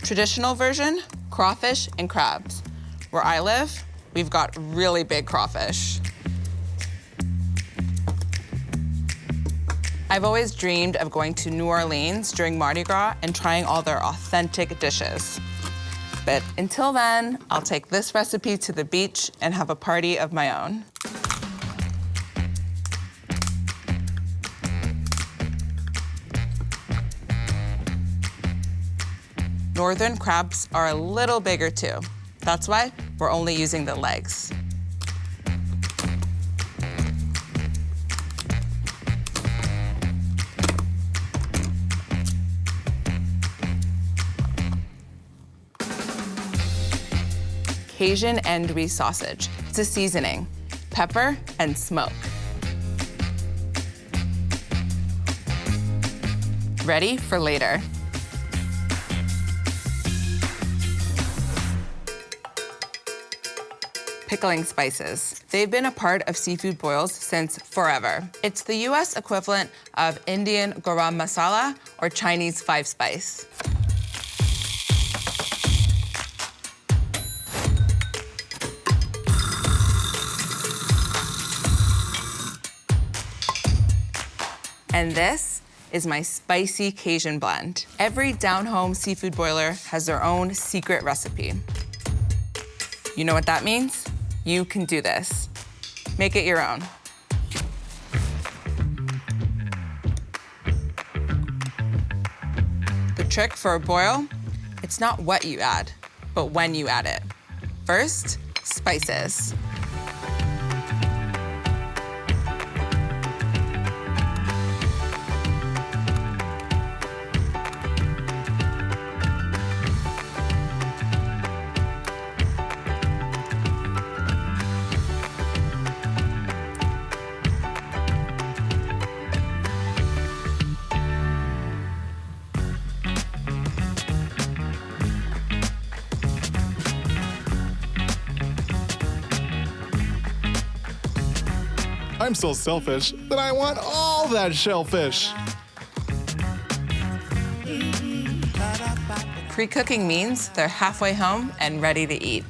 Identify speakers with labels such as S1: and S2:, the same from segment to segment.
S1: Traditional version, crawfish and crabs. Where I live, we've got really big crawfish. I've always dreamed of going to New Orleans during Mardi Gras and trying all their authentic dishes. But until then, I'll take this recipe to the beach and have a party of my own. Northern crabs are a little bigger too. That's why we're only using the legs. Cajun andouille sausage. It's a seasoning, pepper and smoke. Ready for later. Pickling spices. They've been a part of seafood boils since forever. It's the US equivalent of Indian garam masala or Chinese five-spice. And this is my spicy Cajun blend. Every down-home seafood boiler has their own secret recipe. You know what that means? You can do this. Make it your own. The trick for a boil, it's not what you add, but when you add it. First, spices.
S2: I'm so selfish that I want all that shellfish.
S1: Pre-cooking means they're halfway home and ready to eat.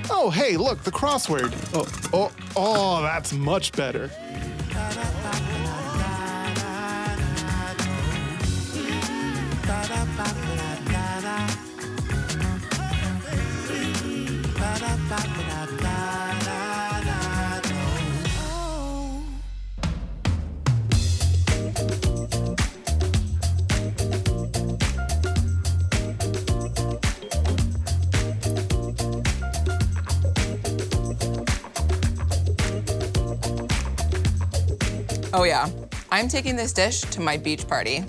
S2: Oh, hey, look, the crossword. Oh, that's much better.
S1: Oh yeah, I'm taking this dish to my beach party.